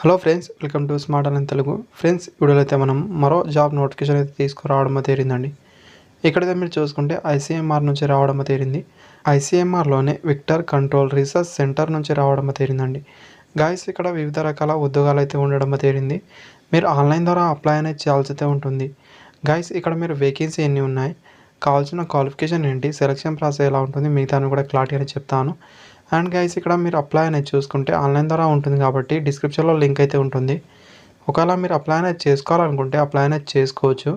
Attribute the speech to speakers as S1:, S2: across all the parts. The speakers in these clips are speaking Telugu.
S1: Hello friends, welcome to smart అని తెలుగు. ఫ్రెండ్స్, వీడియోలో అయితే మనం మరో జాబ్ నోటిఫికేషన్ అయితే తీసుకురావడం తేరిందండి. ఇక్కడైతే మీరు చూసుకుంటే ఐసీఎంఆర్ నుంచి రావడం తేరింది. ఐసీఎంఆర్లోనే విక్టర్ కంట్రోల్ రీసెర్చ్ సెంటర్ నుంచి రావడం తేరిందండి. గాయస్, ఇక్కడ వివిధ రకాల ఉద్యోగాలు అయితే ఉండడం తేరింది. మీరు ఆన్లైన్ ద్వారా అప్లై అనేది చేయాల్సి అయితే ఉంటుంది. గాయస్, ఇక్కడ మీరు వేకెన్సీ ఎన్ని ఉన్నాయి, కావాల్సిన క్వాలిఫికేషన్ ఏంటి, సెలక్షన్ ప్రాసెస్ ఎలా ఉంటుంది, మిగతాను కూడా క్లారిటీ అని చెప్తాను. అండ్ గైస్, ఇక్కడ మీరు అప్లై అనేది చూసుకుంటే ఆన్లైన్ ద్వారా ఉంటుంది కాబట్టి డిస్క్రిప్షన్లో లింక్ అయితే ఉంటుంది. ఒకవేళ మీరు అప్లై అనేది చేసుకోవాలనుకుంటే అప్లై అనేది చేసుకోవచ్చు.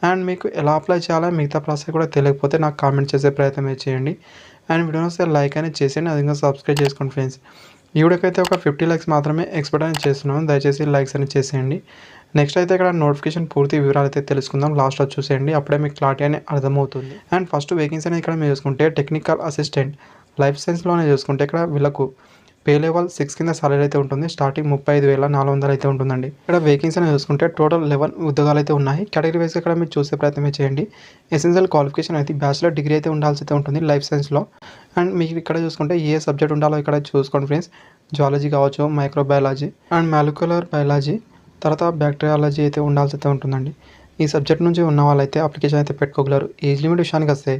S1: అండ్ మీకు ఎలా అప్లై చేయాలో మిగతా ప్రాసెస్ కూడా తెలియకపోతే నాకు కామెంట్ చేసే ప్రయత్నం చేయండి. అండ్ వీడియోని వస్తే లైక్ అనేది చేసేయండి, అదిగా సబ్స్క్రైబ్ చేసుకోండి ఫ్రెండ్స్. ఈ వీడియోకైతే ఒక 50 లైక్స్ మాత్రమే ఎక్స్పెక్ట్ అనేది చేస్తున్నాను. దయచేసి లైక్స్ అనేది చేసేయండి. నెక్స్ట్ అయితే ఇక్కడ నోటిఫికేషన్ పూర్తి వివరాలు అయితే తెలుసుకుందాం. లాస్ట్లో చూసేయండి, అప్పుడే మీకు క్లారిటీ అనేది అర్థమవుతుంది. అండ్ ఫస్ట్ వేకెన్సీ అనేది ఇక్కడ మీరు చూసుకుంటే టెక్నికల్ అసిస్టెంట్ లైఫ్ సైన్స్లోనే చూసుకుంటే ఇక్కడ వీళ్ళకు పే లెవెల్ 6 కింద సాలరీ అయితే ఉంటుంది. స్టార్టింగ్ 35,400 అయితే ఉంటుందండి. ఇక్కడ వేకెన్సీ అనేది చూసుకుంటే టోటల్ 11 ఉద్యోగాలు అయితే ఉన్నాయి. కేటగిరీ వైజ్ ఇక్కడ మీరు చూసే ప్రయత్నం చేయండి. ఎసెన్షియల్ క్వాలిఫికేషన్ అయితే బ్యాచిలర్ డిగ్రీ అయితే ఉండాల్సి అయితే ఉంటుంది లైఫ్ సైన్స్లో. అండ్ మీకు ఇక్కడ చూసుకుంటే ఏ సబ్జెక్ట్ ఉండాలో ఇక్కడ చూసుకోండి ఫ్రెండ్స్. జువాలజీ కావచ్చు, మైక్రోబయాలజీ అండ్ మాలిక్యులర్ బయాలజీ, తర్వాత బ్యాక్టీరియాలజీ అయితే ఉండాల్సి అయితే ఉంటుందండి. ఈ సబ్జెక్ట్ నుంచి ఉన్న వాళ్ళైతే అప్లికేషన్ అయితే పెట్టుకోగలరు. ఏజ్ లిమిట్ విషయానికి వస్తే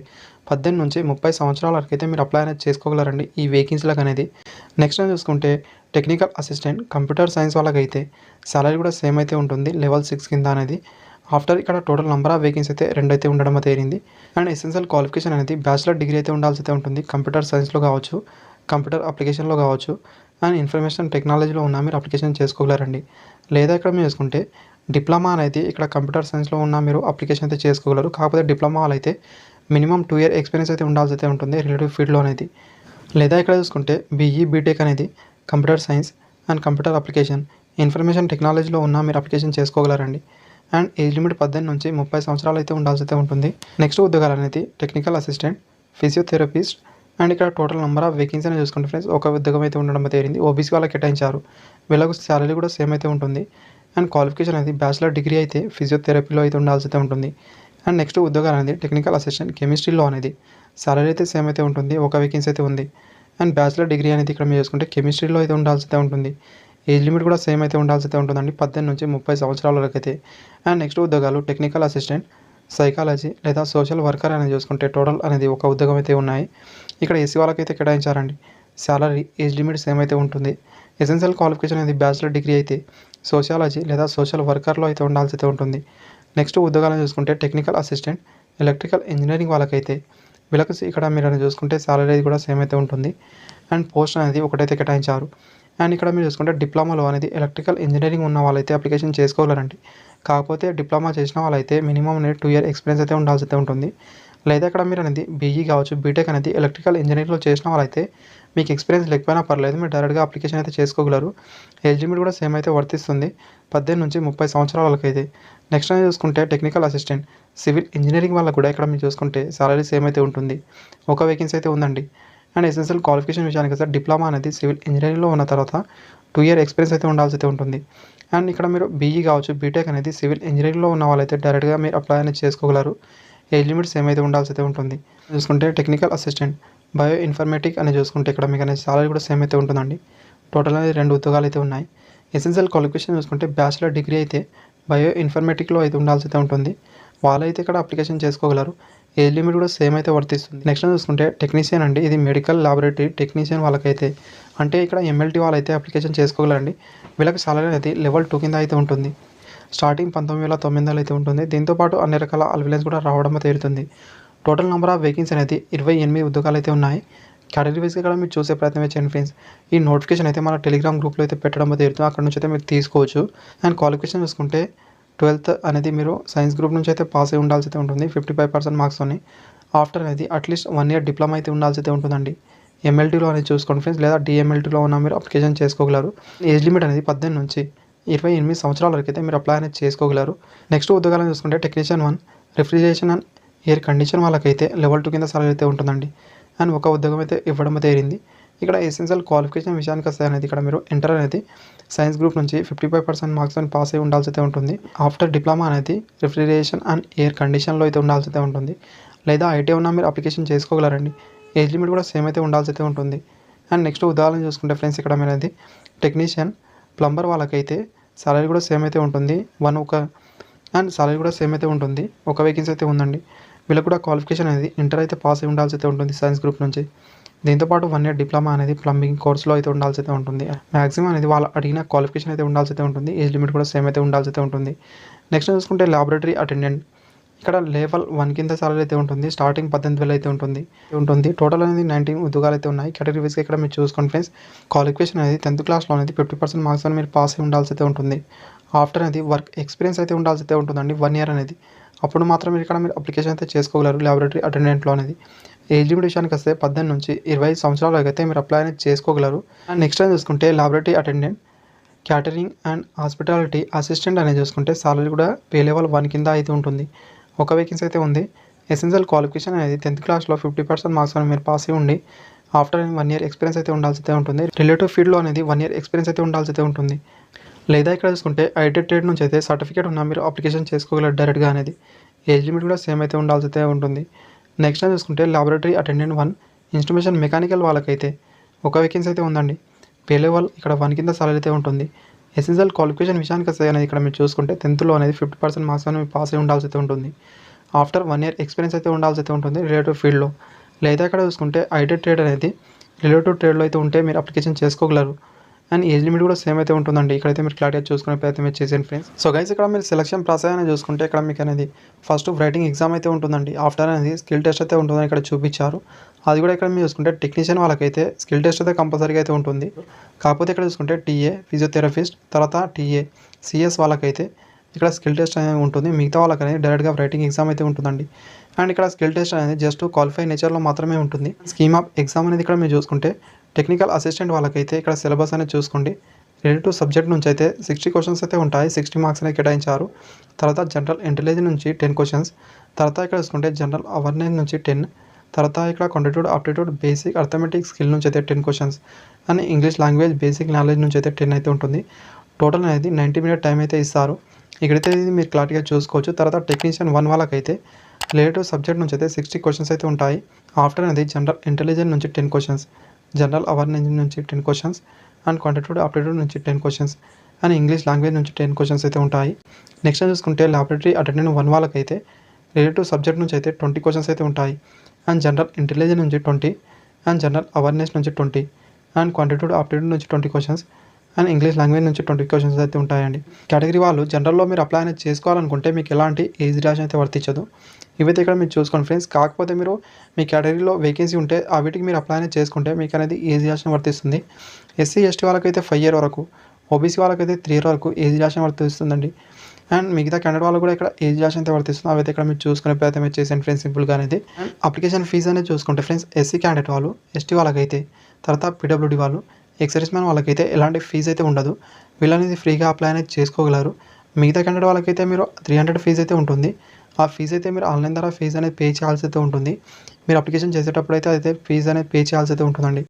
S1: 18 నుంచి 30 సంవత్సరాల వరకు అయితే మీరు అప్లై అనేది చేసుకోగలరండి ఈ వేకెన్సీలకు అనేది. నెక్స్ట్ చూసుకుంటే టెక్నికల్ అసిస్టెంట్ కంప్యూటర్ సైన్స్ వాళ్ళకైతే సాలరీ కూడా సేమ్ అయితే ఉంటుంది, లెవెల్ 6 కింద అనేది. ఆఫ్టర్ ఇక్కడ టోటల్ నెంబర్ ఆఫ్ వేకెన్సీ అయితే 2 అయితే ఉండడం తేలింది. అండ్ ఎసెన్షియల్ క్వాలిఫికేషన్ అనేది బ్యాచిలర్ డిగ్రీ అయితే ఉండాల్సి అయితే ఉంటుంది. కంప్యూటర్ సైన్స్లో కావచ్చు, కంప్యూటర్ అప్లికేషన్లో కావచ్చు, అండ్ ఇన్ఫర్మేషన్ టెక్నాలజీలో ఉన్న మీరు అప్లికేషన్ చేసుకోగలరండి. లేదా ఇక్కడ మీరు చూసుకుంటే డిప్లొమా అనేది ఇక్కడ కంప్యూటర్ సైన్స్లో ఉన్న మీరు అప్లికేషన్ అయితే చేసుకోగలరు. కాకపోతే డిప్లొమా అయితే మినిమం 2 ఇయర్ ఎక్స్పీరియన్స్ అయితే ఉండాల్సి అయితే ఉంటుంది రిలేటివ్ ఫీల్డ్లో అనేది. లేదా ఇక్కడ చూసుకుంటే బీఈ బీటెక్ అనేది computer science and computer application information టెక్నాలజీలో ఉన్న మీరు అప్లికేషన్ చేసుకోగలరండి. అండ్ ఏజ్ లిమిట్ 18 నుంచి 30 సంవత్సరాలు అయితే ఉండాల్సి అయితే ఉంటుంది. నెక్స్ట్ ఉద్యోగాలు అనేది టెక్నికల్ అసిస్టెంట్, ఫిజియోథెరపిస్ట్. అండ్ ఇక్కడ టోటల్ నెంబర్ ఆఫ్ వేకెన్సీ అని చూసుకుంటే ఫ్రెండ్స్ ఒక ఉద్యోగం అయితే ఉండడం తేలింది. ఓబీసీ వాళ్ళకి కేటాయించారు. వీళ్ళకు శాలరీ కూడా సేమ్ అయితే ఉంటుంది. అండ్ క్వాలిఫికేషన్ అనేది బ్యాచిలర్ డిగ్రీ అయితే ఫిజియోథెరపీలో అయితే ఉండాల్సి అయితే ఉంటుంది. అండ్ నెక్స్ట్ ఉద్యోగాలు అనేది టెక్నికల్ అసిస్టెంట్ కెమిస్ట్రీలో అనేది సాలరీ అయితే సేమ్ అయితే ఉంటుంది. ఒక వేకెన్సీ అయితే ఉంది. అండ్ బ్యాచిలర్ డిగ్రీ అనేది ఇక్కడ మీరు చూసుకుంటే కెమిస్ట్రీలో అయితే ఉండాల్సి అయితే ఉంటుంది. ఏజ్ లిమిట్ కూడా సేమ్ అయితే ఉండాల్సి అయితే ఉంటుందండి, 18 నుంచి 30 సంవత్సరాల వరకు అయితే. అండ్ నెక్స్ట్ ఉద్యోగాలు టెక్నికల్ అసిస్టెంట్ సైకాలజీ లేదా సోషల్ వర్కర్ అనేది చూసుకుంటే టోటల్ అనేది ఒక ఉద్యోగం అయితే ఉన్నాయి. ఇక్కడ ఎస్సీ వాళ్ళకైతే కేటాయించారండి. సాలరీ ఏజ్ లిమిట్ సేమ్ అయితే ఉంటుంది. ఎసెన్షియల్ క్వాలిఫికేషన్ అనేది బ్యాచిలర్ డిగ్రీ అయితే సోషియాలజీ లేదా సోషల్ వర్కర్లో అయితే ఉండాల్సి అయితే ఉంటుంది. నెక్స్ట్ ఉద్యోగాలను చూసుకుంటే టెక్నికల్ అసిస్టెంట్ ఎలక్ట్రికల్ ఇంజనీరింగ్ వాళ్ళకైతే వీళ్ళకి ఇక్కడ మీరు అనేది చూసుకుంటే సాలరీ కూడా సేమ్ అయితే ఉంటుంది. అండ్ పోస్ట్ అనేది ఒకటైతే కేటాయించారు. అండ్ ఇక్కడ మీరు చూసుకుంటే డిప్లొమాలో అనేది ఎలక్ట్రికల్ ఇంజనీరింగ్ ఉన్న వాళ్ళైతే అప్లికేషన్ చేసుకోగలరండి. కాకపోతే డిప్లొమా చేసిన వాళ్ళైతే మినిమం 2 ఇయర్ ఎక్స్పీరియన్స్ అయితే ఉండాల్సి అయితే ఉంటుంది. లేదా ఇక్కడ మీరు అనేది బీఈ కావచ్చు, బీటెక్ అనేది ఎలక్ట్రికల్ ఇంజనీరింగ్లో చేసిన వాళ్ళైతే మీకు ఎక్స్పీరియన్స్ లేకపోయినా పర్లేదు, మీరు డైరెక్ట్గా అప్లికేషన్ అయితే చేసుకోగలరు. ఏజ్ లిమిట్ కూడా సేమ్ అయితే వర్తిస్తుంది, 18 నుంచి 30 సంవత్సరాల వాళ్ళకైతే. నెక్స్ట్ అనేది చూసుకుంటే టెక్నికల్ అసిస్టెంట్ సివిల్ ఇంజనీరింగ్ వాళ్ళకు కూడా ఇక్కడ మీరు చూసుకుంటే సాలరీ సేమ్ అయితే ఉంటుంది. ఒక వేకెన్సీ అయితే ఉందండి. అండ్ ఎసెన్షియల్ క్వాలిఫికేషన్ విషయానికి వస్తే డిప్లొమా అనేది సివిల్ ఇంజనీరింగ్లో ఉన్న తర్వాత 2 ఇయర్ ఎక్స్పీరియన్స్ అయితే ఉండాల్సి అయితే ఉంటుంది. అండ్ ఇక్కడ మీరు బీఈ కావచ్చు, బీటెక్ అనేది సివిల్ ఇంజనీరింగ్లో ఉన్న వాళ్ళైతే డైరెక్ట్గా మీరు అప్లై అనేది చేసుకోగలరు. ఏజ్ లిమిట్స్ ఏమైతే ఉండాల్సి అయితే ఉంటుంది. చూసుకుంటే టెక్నికల్ అసిస్టెంట్ బయో ఇన్ఫర్మేటిక్ అని చూసుకుంటే ఇక్కడ మీకు అనేది సాలరీ కూడా సేమ్ అయితే ఉంటుందండి. టోటల్ అనేది 2 ఉద్యోగాలు అయితే ఉన్నాయి. ఎసెన్షియల్ క్వాలిఫికేషన్ చూసుకుంటే బ్యాచిలర్ డిగ్రీ అయితే బయో ఇన్ఫర్మేటిక్లో అయితే ఉండాల్సి అయితే ఉంటుంది. వాళ్ళైతే ఇక్కడ అప్లికేషన్ చేసుకోగలరు. ఏజ్ లిమిట్ కూడా సేమ్ అయితే వర్తిస్తుంది. నెక్స్ట్ చూసుకుంటే టెక్నీషియన్ అండి, ఇది మెడికల్ ల్యాబొరేటరీ టెక్నీషియన్ వాళ్ళకైతే అంటే ఇక్కడ ఎంఎల్టీ వాళ్ళైతే అప్లికేషన్ చేసుకోగలరండి. వీళ్ళకి సాలరీ అనేది లెవెల్ 2 కింద అయితే ఉంటుంది. స్టార్టింగ్ 19,900 అయితే ఉంటుంది. దీంతోపాటు అన్ని రకాల అలవెన్స్ కూడా రావడం తీరుతుంది. టోటల్ నెంబర్ ఆఫ్ వేకెన్సీ అనేది 28 ఉద్యోగాలు అయితే ఉన్నాయి. కేటగిరీ వైజ్గా కూడా మీరు చూసే ప్రయత్నం చేయండి ఫ్రెండ్స్. ఈ నోటిఫికేషన్ అయితే మన టెలిగ్రామ్ గ్రూప్లో అయితే పెట్టడం తీరుతుంది, అక్కడ నుంచి అయితే మీరు తీసుకోవచ్చు. అండ్ క్వాలిఫికేషన్ చూసుకుంటే 12th అనేది మీరు సైన్స్ గ్రూప్ నుంచి అయితే పాస్ అయి ఉండాల్సి అయితే ఉంటుంది 55% మార్క్స్తోని. ఆఫ్టర్ అనేది అట్లీస్ట్ 1 ఇయర్ డిప్లొమా అయితే ఉండాల్సి అయితే ఉంటుందండి. ఎంఎల్టీలో అనేది చూసుకోండి ఫ్రెండ్స్, లేదా డిఎంఎల్టీలో ఉన్న మీరు అప్లికేషన్ చేసుకోగలరు. ఏజ్ లిమిట్ అనేది 18 నుంచి 28 సంవత్సరాల వరకు అయితే మీరు అప్లై అనేది చేసుకోగలరు. నెక్స్ట్ ఉద్యోగాలను చూసుకుంటే technician 1 refrigeration and air condition వాళ్ళకైతే లెవెల్ 2 కింద సాలరీ అయితే ఉంటుందండి. అండ్ ఒక ఉద్యోగం అయితే ఇవ్వడం తేరింది. ఇక్కడ ఎసెన్షియల్ క్వాలిఫికేషన్ విషయానికి వస్తే అనేది ఇక్కడ మీరు ఇంటర్ అనేది సైన్స్ గ్రూప్ నుంచి 55% మార్క్స్తో పాస్ అయి ఉండాల్సి అయితే ఉంటుంది. ఆఫ్టర్ డిప్లొమా అనేది రిఫ్రిజరేషన్ అండ్ ఎయిర్ కండిషన్లో అయితే ఉండాల్సి అయితే ఉంటుంది. లేదా ఐటీ ఉన్న మీరు అప్లికేషన్ చేసుకోగలరండి. ఏజ్ లిమిట్ కూడా సేమ్ అయితే ఉండాల్సి అయితే ఉంటుంది. అండ్ నెక్స్ట్ ఉదాహరణ చూసుకుంటే ఫ్రెండ్స్, ఇక్కడ మీరు అనేది టెక్నీషియన్ ప్లంబర్ వాళ్ళకైతే సాలరీ కూడా సేమ్ అయితే ఉంటుంది. అండ్ సాలరీ కూడా సేమ్ అయితే ఉంటుంది. ఒక వేకెన్సీ అయితే ఉందండి. వీళ్ళకి కూడా క్వాలిఫికేషన్ అనేది ఇంటర్ అయితే పాస్ అయి ఉండాల్సి అయితే ఉంటుంది సైన్స్ గ్రూప్ నుంచి. దీంతోపాటు 1 ఇయర్ డిప్లొమా అనేది ప్లంబింగ్ కోర్సులో అయితే ఉండాల్సి అయితే ఉంటుంది. మ్యాక్సిమం అనేది వాళ్ళు అడిగిన క్వాలిఫికేషన్ అయితే ఉండాల్సి అయితే ఉంటుంది. ఏజ్ లిమిట్ కూడా సేమ్ అయితే ఉండాల్సి అయితే ఉంటుంది. నెక్స్ట్ చూసుకుంటే ల్యాబొరేటరీ అటెండెంట్. ఇక్కడ లెవెల్ 1 కింద సాలరీ అయితే ఉంటుంది. స్టార్టింగ్ 18,000 అయితే ఉంటుంది. టోటల్ అనేది 19 ఉద్యోగాలు అయితే ఉన్నాయి. కేటగిరీ వైస్గా ఇక్కడ మీరు చూసుకోండి ఫ్రెండ్స్. క్వాలిఫికేషన్ అనేది 10th క్లాస్లో అనేది 50% మార్క్స్ అని మీరు పాస్ అయి ఉండాల్సి అయితే ఉంటుంది. ఆఫ్టర్ అనేది వర్క్ ఎక్స్పీరియన్స్ అయితే ఉండాల్సి అయితే ఉంటుందండి 1 ఇయర్ అనేది. అప్పుడు మాత్రం మీరు అప్లికేషన్ అయితే చేసుకోగలరు ల్యాబొరేటరీ అటెండెంట్లో అనేది. ఏజ్ లిమిట్ విషయానికి వస్తే 18 నుంచి 25 సంవత్సరాల వరకు అయితే మీరు అప్లై అనేది చేసుకోగలరు. అండ్ నెక్స్ట్ టైం చూసుకుంటే laboratory attendant, catering and hospitality assistant అనేది చూసుకుంటే సాలరీ కూడా పే లెవెల్ 1 కింద అయితే ఉంటుంది. ఒక వేకెన్సీ అయితే ఉంది. ఎసెన్షియల్ క్వాలిఫికేషన్ అనేది 10th క్లాస్లో 50% మార్క్స్ అని మీరు పాస్ అయి ఉండి ఆఫ్టర్ 1 ఇయర్ ఎక్స్పీరియన్స్ అయితే ఉండాల్సి అయితే ఉంటుంది. రిలేటివ్ ఫీల్డ్లో అనేది 1 ఇయర్ ఎక్స్పీరియన్స్ అయితే ఉండాల్సి అయితే ఉంటుంది. లేదా ఇక్కడ చూసుకుంటే ఐటీ ట్రేడ్ నుంచి అయితే సర్టిఫికేట్ ఉన్న మీరు అప్లికేషన్ చేసుకోగలరు డైరెక్ట్గా అనేది. ఏజ్ లిమిట్ కూడా సేమ్ అయితే ఉండాల్సి అయితే ఉంటుంది. నెక్స్ట్ టైం చూసుకుంటే ల్యాబొరేటరీ అటెండెంట్ 1 ఇన్స్ట్రుమెంటేషన్ మెకానికల్ వాళ్ళకైతే ఒక వేకెన్సీ అయితే ఉందండి. పే లెవెల్ ఇక్కడ 1 కింద సాలరీ అయితే ఉంటుంది. ఎసెన్షియల్ క్వాలిఫికేషన్ విషయానికి వస్తే అనేది ఇక్కడ మీరు చూసుకుంటే 10th అనేది 50% మార్క్స్ అని పాస్ అయి ఉండాల్సి అయితే ఉంటుంది. ఆఫ్టర్ 1 ఇయర్ ఎక్స్పీరియన్స్ అయితే ఉండాల్సి అయితే ఉంటుంది రిలేటివ్ ఫీల్డ్లో. లేదా ఇక్కడ చూసుకుంటే ఐటీ ట్రేడ్ అనేది రిలేటివ్ ట్రేడ్లో అయితే ఉంటే మీరు అప్లికేషన్ చేసుకోగలరు. అండ్ ఏజ్ లిమిట్ కూడా సేమ్ అయితే ఉంటుందండి. ఇక్కడైతే మీరు క్లారిటీగా చూసుకునే ప్రయత్నం చేసేయండి ఫ్రెండ్స్. సో గైస్ ఇక్కడ మీరు సెలక్షన్ ప్రాసెస్ అనేది చూసుకుంటే ఇక్కడ మీకు అనేది ఫస్ట్ రైటింగ్ ఎగ్జామ్ అయితే ఉంటుందండి. ఆఫ్టర్ అనేది స్కిల్ టెస్ట్ అయితే ఉంటుందని ఇక్కడ చూపించారు. అది కూడా ఇక్కడ మీరు చూసుకుంటే టెక్నీషియన్ వాళ్ళకైతే స్కిల్ టెస్ట్ అయితే కంపల్సరీగా అయితే ఉంటుంది. కాకపోతే ఇక్కడ చూసుకుంటే టీఏ ఫిజియోథెరపిస్ట్, తర్వాత టీఏ సిఎస్ వాళ్ళకైతే ఇక్కడ స్కిల్ టెస్ట్ అనేది ఉంటుంది. మిగతా వాళ్ళకి అనేది డైరెక్ట్గా రైటింగ్ ఎగ్జామ్ అయితే ఉంటుందండి. అండ్ ఇక్కడ స్కిల్ టెస్ట్ అనేది జస్ట్ క్వాలిఫై నేచర్లో మాత్రమే ఉంటుంది. స్కీమ్ ఆఫ్ ఎగ్జామ్ అనేది ఇక్కడ మీరు చూసుకుంటే టెక్నికల్ అసిస్టెంట్ వాళ్ళకైతే ఇక్కడ సిలబస్ అనేది చూసుకోండి. రిలేటివ్ సబ్జెక్ట్ నుంచి అయితే 60 క్వశ్చన్స్ అయితే ఉంటాయి. 60 మార్క్స్ అనేది కేటాయించారు. తర్వాత జనరల్ ఇంటెలిజెన్స్ నుంచి 10 క్వశ్చన్స్, తర్వాత ఇక్కడ చూసుకుంటే జనరల్ అవేర్నెస్ నుంచి 10, తర్వాత ఇక్కడ క్వాంటిట్యూడ్ ఆప్టిట్యూడ్ బేసిక్ అర్థమెటిక్ స్కిల్ నుంచి అయితే 10 questions, and English language basic knowledge నుంచి అయితే 10 అయితే ఉంటుంది. టోటల్ అనేది 90 మినిట్ టైం అయితే ఇస్తారు. ఇక్కడైతే ఇది మీరు క్లారిటీగా చూసుకోవచ్చు. తర్వాత టెక్నీషియన్ 1 వాళ్ళకైతే రిలేటివ్ సబ్జెక్ట్ నుంచి అయితే 60 క్వశ్చన్స్ అయితే ఉంటాయి. ఆఫ్టర్ అనేది జనరల్ ఇంటెలిజెన్స్ నుంచి 10 క్వశ్చన్స్, జనరల్ అవేర్నెస్ నుంచి 10 క్వశ్చన్స్, అండ్ క్వాంటిట్యూడ్ ఆప్టిట్యూడ్ నుంచి 10 క్వశ్చన్స్, అండ్ ఇంగ్లీష్ లాంగ్వేజ్ నుంచి 10 క్వశ్చన్స్ అయితే ఉంటాయి. నెక్స్ట్ చూసుకుంటే ల్యాబొరేటరీ అటెండెంట్ 1 వాళ్ళకైతే రిలేటివ్ సబ్జెక్ట్ నుంచి అయితే 20 క్వశ్చన్స్ అయితే ఉంటాయి. అండ్ జనరల్ ఇంటెలిజెన్స్ నుంచి 20, అండ్ జనరల్ అవేర్నెస్ నుంచి 20, అండ్ క్వాంటిట్యూడ్ ఆప్టిట్యూడ్ నుంచి 20 క్వశ్చన్స్, అండ్ ఇంగ్లీష్ లాంగ్వేజ్ నుంచి 20 క్వశ్చన్స్ అయితే ఉంటాయండి. కేటగిరీ వాళ్ళు జనరల్లో మీరు అప్లై అనేది చేసుకోవాలనుకుంటే మీకు ఎలాంటి ఏజ్ రిలాక్షన్ అయితే వర్తించదు. ఇవైతే ఇక్కడ మీరు చూసుకోండి ఫ్రెండ్స్. కాకపోతే మీరు మీ కేటగిరీలో వేకెన్సీ ఉంటే ఆ వీటికి మీరు అప్లై అనేది చేసుకుంటే మీకు అనేది ఏజ్ రిలాక్షన్ వర్తిస్తుంది. ఎస్సీ ఎస్టీ వాళ్ళకైతే 5 ఇయర్ వరకు, ఓబీసీ వాళ్ళకైతే 3 ఇయర్ వరకు ఏజ్ రిలాక్షన్ వర్తిస్తుందండి. అండ్ మిగతా క్యాండిడేట్ వాళ్ళు కూడా ఇక్కడ ఏజ్ రిలాక్షన్ అయితే వర్తిస్తుంది. అవైతే ఇక్కడ మీరు చూసుకునే ప్రయత్నం చేసేయండి ఫ్రెండ్స్ సింపుల్గా అనేది. అండ్ అప్లికేషన్ ఫీజు అనేది చూసుకుంటే ఫ్రెండ్స్ ఎస్సీ క్యాండిడేట్ వాళ్ళు, ఎస్టీ వాళ్ళకైతే, తర్వాత పీడబ్ల్యూడీ వాళ్ళు, ఎక్సర్వీస్ మ్యాన్ వాళ్ళకైతే ఎలాంటి ఫీజు అయితే ఉండదు. వీళ్ళనేది ఫ్రీగా అప్లై అనేది చేసుకోగలరు. మిగతా క్యాండిడేట్ వాళ్ళకైతే మీరు 300 ఫీజు అయితే ఉంటుంది. ఆ ఫీజు అయితే మీరు ఆన్లైన్ ద్వారా ఫీజు అనేది పే చేయాల్సి అయితే ఉంటుంది. మీరు అప్లికేషన్ చేసేటప్పుడు అయితే ఫీజు అనేది పే చేయాల్సి అయితే ఉంటుందండి.